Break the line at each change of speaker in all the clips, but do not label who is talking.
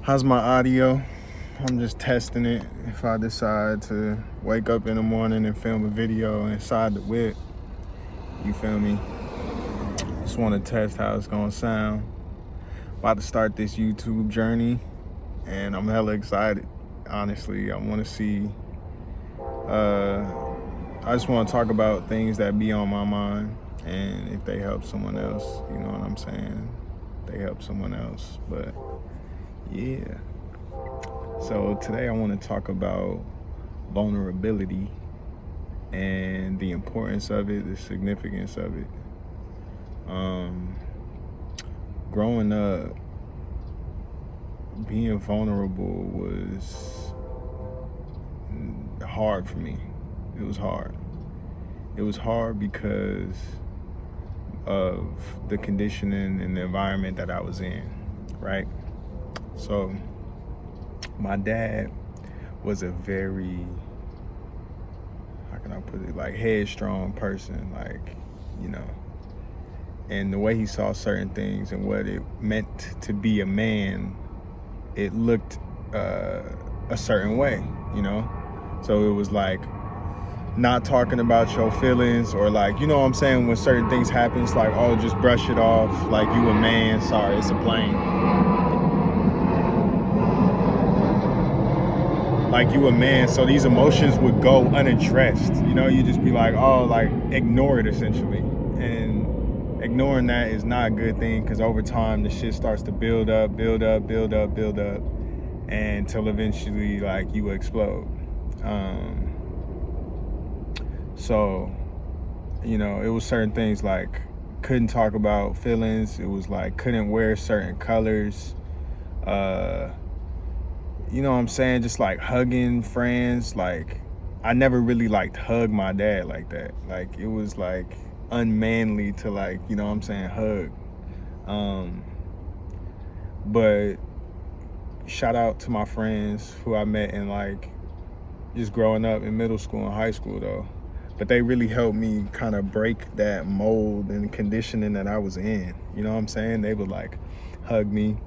How's my audio? I'm just testing it. If I decide to wake up in the morning and film a video inside the whip, you feel me? Just want to test how it's gonna sound. About to start this YouTube journey, and I'm hella excited. Honestly, I want to see. I just want to talk about things that be on my mind, and if they help someone else, you know what I'm saying? They help someone else, but yeah. So today I want to talk about vulnerability and the importance of it, the significance of it. Growing up, being vulnerable was hard for me. It was hard. It was hard because of the conditioning and the environment that I was in, right? So my dad was a very, how can I put it, like headstrong person, like, you know, and the way he saw certain things and what it meant to be a man, it looked a certain way, you know? So it was like not talking about your feelings, or like, you know what I'm saying, when certain things happen, it's like, oh, just brush it off, like you a man, sorry, it's a plane. Like you a man, so these emotions would go unaddressed. You know, you just be like, oh, like ignore it essentially. And ignoring that is not a good thing, because over time the shit starts to build up, and until eventually like you explode. So, you know, it was certain things like couldn't talk about feelings. It was like couldn't wear certain colors. You know what I'm saying? Just like hugging friends. Like I never really like hug my dad like that. Like it was like unmanly to, like, you know what I'm saying, hug. But shout out to my friends who I met in like just growing up in middle school and high school though. But they really helped me kind of break that mold and conditioning that I was in. You know what I'm saying? They would like hug me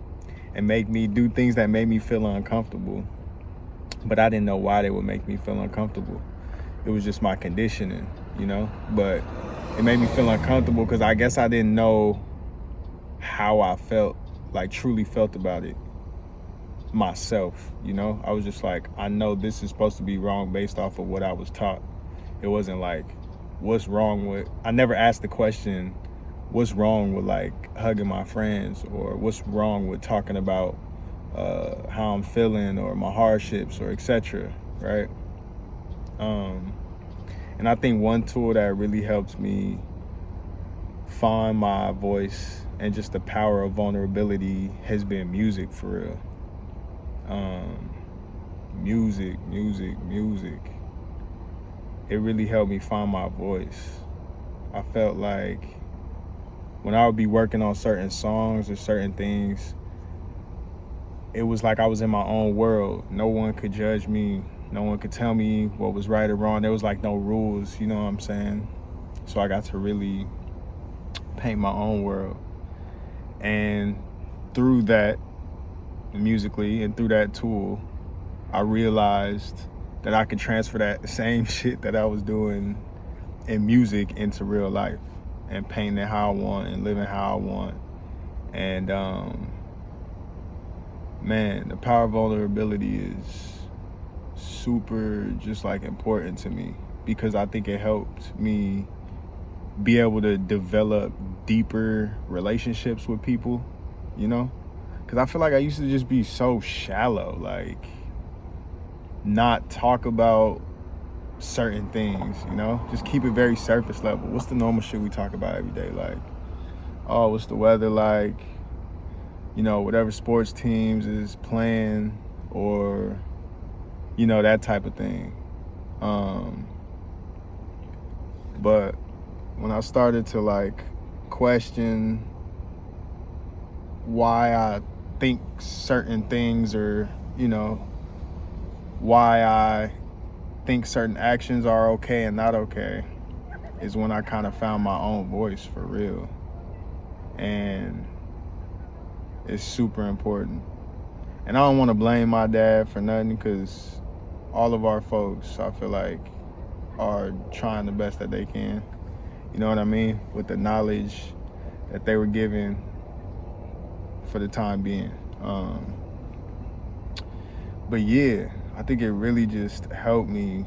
and make me do things that made me feel uncomfortable. But I didn't know why they would make me feel uncomfortable. It was just my conditioning, you know? But it made me feel uncomfortable because I guess I didn't know how I felt, like truly felt about it myself, you know? I was just like, I know this is supposed to be wrong based off of what I was taught. It wasn't like, what's wrong with, I never asked the question, what's wrong with like hugging my friends, or what's wrong with talking about how I'm feeling or my hardships or etc. Right? And I think one tool that really helps me find my voice and just the power of vulnerability has been music, for real. Music. It really helped me find my voice. I felt like when I would be working on certain songs or certain things, it was like I was in my own world. No one could judge me. No one could tell me what was right or wrong. There was like no rules, you know what I'm saying? So I got to really paint my own world. And through that, musically, and through that tool, I realized that I could transfer that same shit that I was doing in music into real life, and painting it how I want and living how I want. And man, the power of vulnerability is super just like important to me, because I think it helped me be able to develop deeper relationships with people, you know? Because I feel like I used to just be so shallow, like not talk about certain things, you know? Just keep it very surface level. What's the normal shit we talk about every day? Like, oh, what's the weather like? You know, whatever sports teams is playing, or, you know, that type of thing. But when I started to like question why I think certain things, or, you know, why I think certain actions are okay and not okay, is when I kind of found my own voice for real. And it's super important. And I don't want to blame my dad for nothing, because all of our folks, I feel like, are trying the best that they can. You know what I mean? With the knowledge that they were given for the time being. But yeah, I think it really just helped me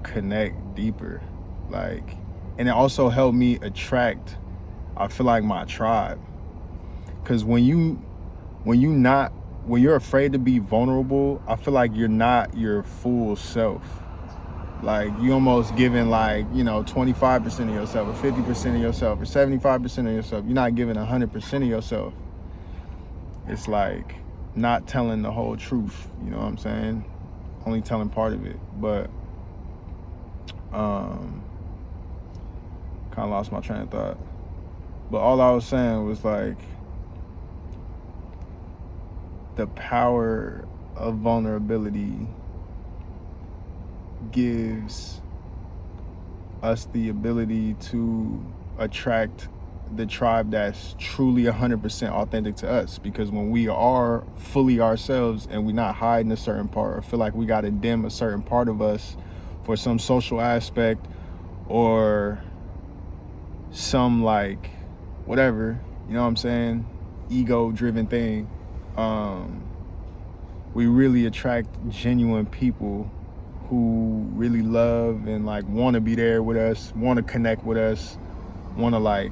connect deeper. Like, and it also helped me attract, I feel like, my tribe. Because when you're afraid to be vulnerable, I feel like you're not your full self. Like, you almost giving, like, 25% of yourself, or 50% of yourself, or 75% of yourself. You're not giving 100% of yourself. It's like not telling the whole truth, you know what I'm saying? Only telling part of it. But kind of lost my train of thought. But all I was saying was, like, the power of vulnerability gives us the ability to attract the tribe that's truly 100% authentic to us. Because when we are fully ourselves and we're not hiding a certain part, or feel like we got to dim a certain part of us for some social aspect or some, like, whatever, you know what I'm saying, ego driven thing, we really attract genuine people who really love and, like, want to be there with us, want to connect with us, want to, like,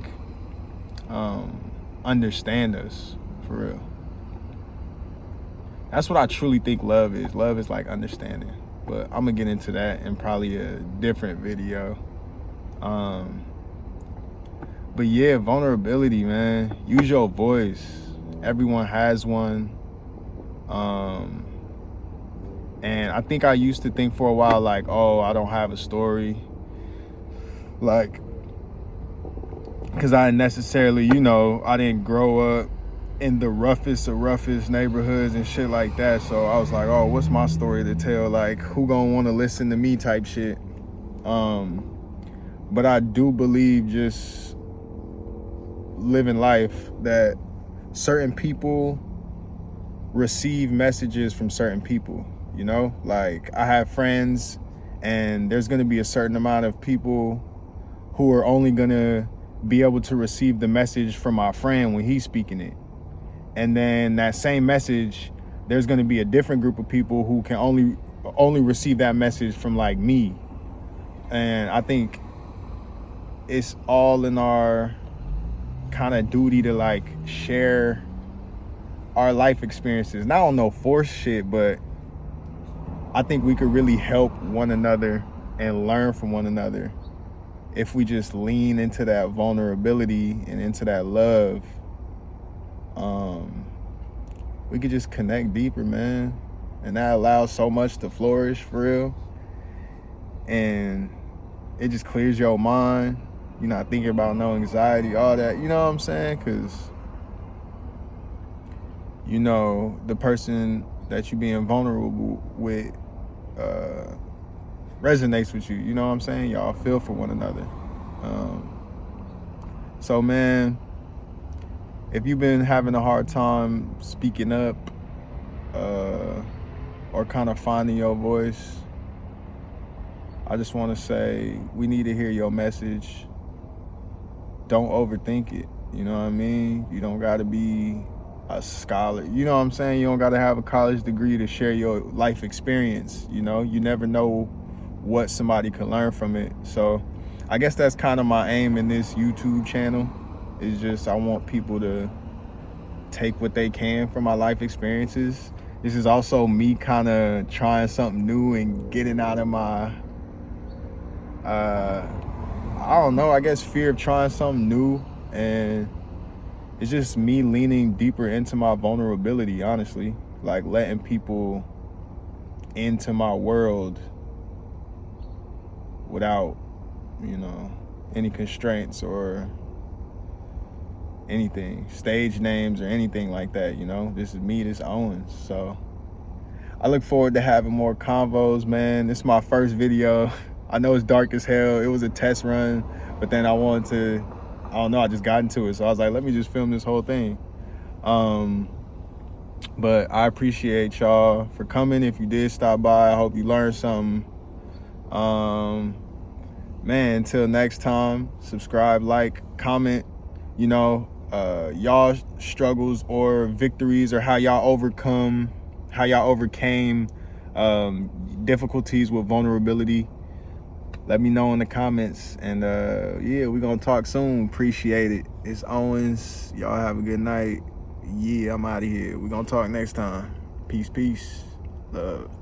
understand us, for real. That's what I truly think love is. Love is like understanding. But I'm gonna get into that in probably a different video. But yeah, vulnerability, man. Use your voice. Everyone has one. And I think I used to think for a while, like, oh, I don't have a story. Like, because I necessarily, I didn't grow up in the roughest of roughest neighborhoods and shit like that. So I was like, oh, what's my story to tell? Like, who gonna want to listen to me type shit? But I do believe, just living life, that certain people receive messages from certain people, Like, I have friends, and there's gonna be a certain amount of people who are only gonna be able to receive the message from my friend when he's speaking it. And then that same message, there's going to be a different group of people who can only receive that message from, like, me. And I think it's all in our kind of duty to, like, share our life experiences. And I don't know, force shit, but I think we could really help one another and learn from one another if we just lean into that vulnerability and into that love. We could just connect deeper, man. And that allows so much to flourish, for real. And it just clears your mind. You're not thinking about no anxiety, all that. You know what I'm saying? Because, the person that you being vulnerable with resonates with you. You know what I'm saying? Y'all feel for one another. So, man, if you've been having a hard time speaking up or kind of finding your voice, I just want to say we need to hear your message. Don't overthink it. You know what I mean? You don't got to be a scholar. You know what I'm saying? You don't got to have a college degree to share your life experience. You never know what somebody can learn from it. So I guess that's kind of my aim in this YouTube channel. It's just, I want people to take what they can from my life experiences. This is also me kind of trying something new and getting out of my, I don't know, I guess fear of trying something new. And it's just me leaning deeper into my vulnerability, honestly. Like, letting people into my world without, any constraints or anything, stage names or anything like that. This is me, this Owens. So I look forward to having more convos, man. This is my first video. I know it's dark as hell. It was a test run, but then I just got into it. So I was like, let me just film this whole thing. But I appreciate y'all for coming. If you did stop by, I hope you learned something. Man, until next time, subscribe, like, comment, y'all struggles or victories, or how y'all overcame difficulties with vulnerability. Let me know in the comments. And yeah, we're gonna talk soon. Appreciate it. It's Owens. Y'all have a good night. Yeah, I'm out of here. We're gonna talk next time. Peace, peace. Love.